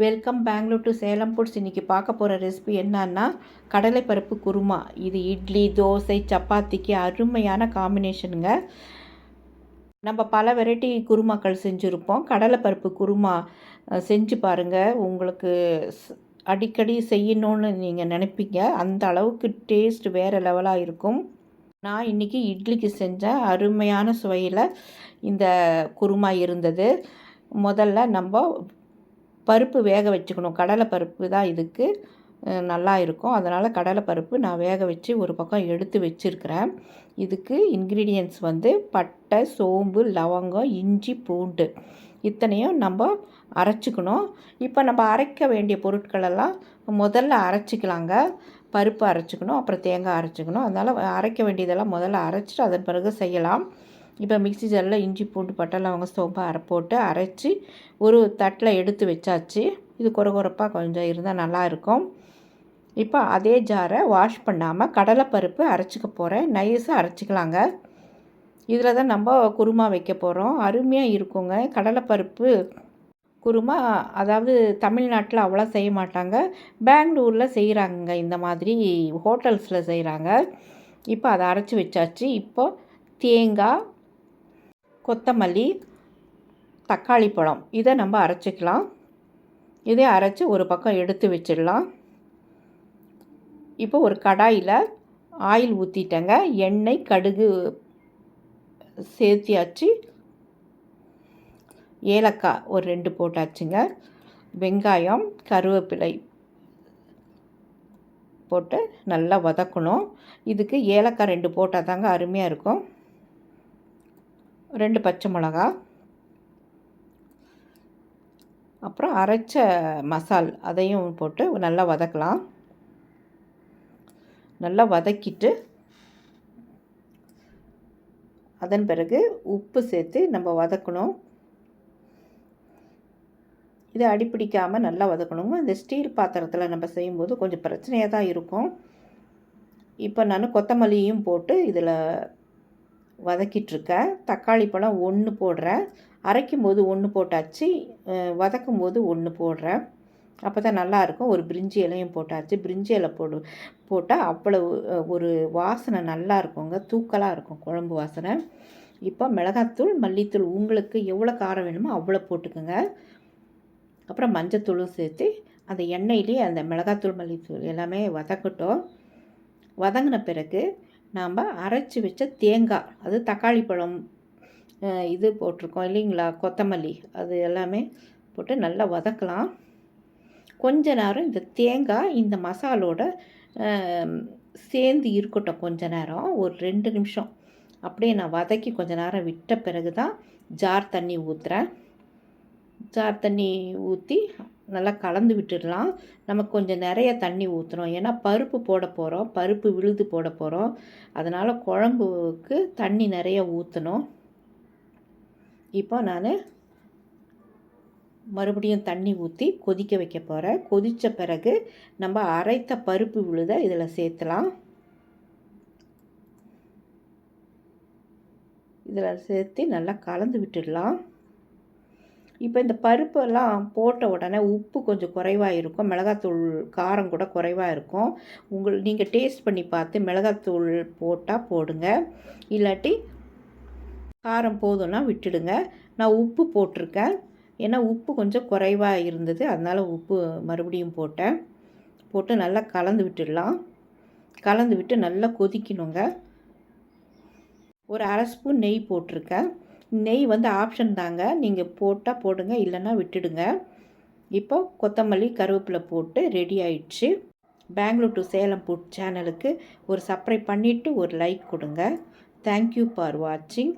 Welcome Bangalore to Salem foods. இன்றைக்கி பார்க்க போகிற ரெசிபி என்னன்னா கடலைப்பருப்பு குருமா. இது இட்லி, தோசை, சப்பாத்திக்கு அருமையான காம்பினேஷனுங்க. நம்ம பல வெரைட்டி குருமாக்கள் செஞ்சுருப்போம். கடலைப்பருப்பு குருமா செஞ்சு பாருங்கள். உங்களுக்கு அடிக்கடி செய்யணுன்னு நீங்கள் நினைப்பீங்க. அந்த அளவுக்கு டேஸ்ட் வேறு லெவலாக இருக்கும். நான் இன்றைக்கி இட்லிக்கு செஞ்ச அருமையான சுவையில் இந்த குருமா இருந்தது. முதல்ல நம்ம பருப்பு வேக வச்சுக்கணும். கடலைப்பருப்பு தான் இதுக்கு நல்லா இருக்கும். அதனால் கடலைப்பருப்பு நான் வேக வச்சு ஒரு பக்கம் எடுத்து வச்சுருக்கிறேன். இதுக்கு இன்க்ரீடியன்ட்ஸ் பட்டை, சோம்பு, லவங்கம், இஞ்சி, பூண்டு இத்தனையும் நம்ம அரைச்சிக்கணும். இப்போ நம்ம அரைக்க வேண்டிய பொருட்களெல்லாம் முதல்ல அரைச்சிக்கலாங்க. பருப்பு அரைச்சிக்கணும், அப்புறம் தேங்காய் அரைச்சிக்கணும். அதனால் அரைக்க வேண்டியதெல்லாம் முதல்ல அரைச்சிட்டு அதன் பிறகு செய்யலாம். இப்போ மிக்ஸி ஜாரில் இஞ்சி, பூண்டு, பட்டை, லவங்கம், சோம்பு போட்டு அரைச்சி ஒரு தட்டில் எடுத்து வச்சாச்சு. இது கொரகொரப்பாக கொஞ்சம் இருந்தால் நல்லாயிருக்கும். இப்போ அதே ஜாரை வாஷ் பண்ணாமல் கடலைப்பருப்பு அரைச்சிக்க போகிறேன். நைஸாக அரைச்சிக்கலாங்க. இதில் தான் நம்ம குருமா வைக்க போகிறோம். அருமையாக இருக்குங்க கடலைப்பருப்பு குருமா. அதாவது தமிழ்நாட்டில் அவ்வளோ செய்ய மாட்டாங்க, பெங்களூரில் செய்கிறாங்க. இந்த மாதிரி ஹோட்டல்ஸில் செய்கிறாங்க. இப்போ அதை அரைச்சி வச்சாச்சு. இப்போ தேங்காய், கொத்தமல்லி, தக்காளி பழம் இதை நம்ம அரைச்சிக்கலாம். இதே அரைச்சி ஒரு பக்கம் எடுத்து வச்சிடலாம். இப்போ ஒரு கடாயில் ஆயில் ஊற்றிட்டேங்க. எண்ணெய், கடுகு சேர்த்தியாச்சு. ஏலக்காய் ஒரு 2 போட்டாச்சுங்க. வெங்காயம், கருவேப்பிலை போட்டு நல்லா வதக்கணும். இதுக்கு ஏலக்காய் 2 போட்டால் தாங்க அருமையாக இருக்கும். 2 பச்சை மிளகா, அப்புறம் அரைச்ச மசால் அதையும் போட்டு நல்லா வதக்கலாம். நல்லா வதக்கிட்டு அதன் பிறகு உப்பு சேர்த்து நம்ம வதக்கணும். இதை அடிப்பிடிக்காமல் நல்லா வதக்கணுங்க. இந்த ஸ்டீல் பாத்திரத்தில் நம்ம செய்யும்போது கொஞ்சம் பிரச்சனையாக தான் இருக்கும். இப்போ நான் கொத்தமல்லியும் போட்டு இதில் வதக்கிட்டுருக்கேன். தக்காளி பழம் 1 போடுறேன். அரைக்கும் போது 1 போட்டாச்சு, வதக்கும் போது 1 போடுறேன். அப்போ தான் நல்லாயிருக்கும். ஒரு பிரிஞ்சி இலையும் போட்டாச்சு. பிரிஞ்சி இலை போட்டால் அவ்வளவு ஒரு வாசனை நல்லா இருக்குங்க. தூக்கலாக இருக்கும் குழம்பு வாசனை. இப்போ மிளகாத்தூள், மல்லித்தூள் உங்களுக்கு எவ்வளோ காரம் வேணுமோ அவ்வளோ போட்டுக்கோங்க. அப்புறம் மஞ்சத்தூளும் சேர்த்து அந்த எண்ணெயிலே அந்த மிளகாத்தூள், மல்லித்தூள் எல்லாமே வதக்கட்டும். வதங்கின பிறகு நாம் அரைச்சி வச்ச தேங்காய், அது தக்காளி பழம் இது போட்டிருக்கோம் இல்லைங்களா, கொத்தமல்லி அது எல்லாமே போட்டு நல்லா வதக்கலாம். கொஞ்ச நேரம் இந்த தேங்காய் இந்த மசாலோட சேர்ந்து இருக்கட்டும். கொஞ்ச நேரம் ஒரு 2 நிமிஷம் அப்படியே நான் வதக்கி கொஞ்ச நேரம் விட்ட பிறகு தான் ஜார் தண்ணி ஊற்றுறேன். ஜார் தண்ணி ஊற்றி நல்லா கலந்து விட்டுடலாம். நமக்கு கொஞ்சம் நிறைய தண்ணி ஊற்றணும். ஏன்னா பருப்பு போட போகிறோம், பருப்பு விழுது போட போகிறோம். அதனால் குழம்புக்கு தண்ணி நிறைய ஊற்றணும். இப்போ நான் மறுபடியும் தண்ணி ஊற்றி கொதிக்க வைக்க போகிறேன். கொதித்த பிறகு நம்ம அரைத்த பருப்பு விழுதை இதில் சேர்த்துலாம். இதில் சேர்த்து நல்லா கலந்து விட்டுடலாம். இப்போ இந்த பருப்பெல்லாம் போட்ட உடனே உப்பு கொஞ்சம் குறைவாக இருக்கும், மிளகாத்தூள் காரம் கூட குறைவாக இருக்கும். நீங்கள் டேஸ்ட் பண்ணி பார்த்து மிளகாத்தூள் போட்டால் போடுங்க, இல்லாட்டி காரம் போதும்னா விட்டுடுங்க. நான் உப்பு போட்டிருக்கேன், ஏன்னா உப்பு கொஞ்சம் குறைவாக இருந்தது, அதனால் உப்பு மறுபடியும் போட்டு நல்லா கலந்து விட்டுடலாம். கலந்து விட்டு நல்லா கொதிக்கணுங்க. ஒரு 1/2 ஸ்பூன் நெய் போட்டிருக்கேன். நெய் ஆப்ஷன் தாங்க, நீங்கள் போட்டால் போடுங்க, இல்லைன்னா விட்டுடுங்க. இப்போ கொத்தமல்லி, கருவேப்பிலை போட்டு ரெடி ஆயிடுச்சு. பெங்களூர் டு சேலம் ஃபுட் சேனலுக்கு ஒரு சப்ஸ்கிரைப் பண்ணிவிட்டு ஒரு லைக் கொடுங்க. தேங்க்யூ ஃபார் வாட்சிங்.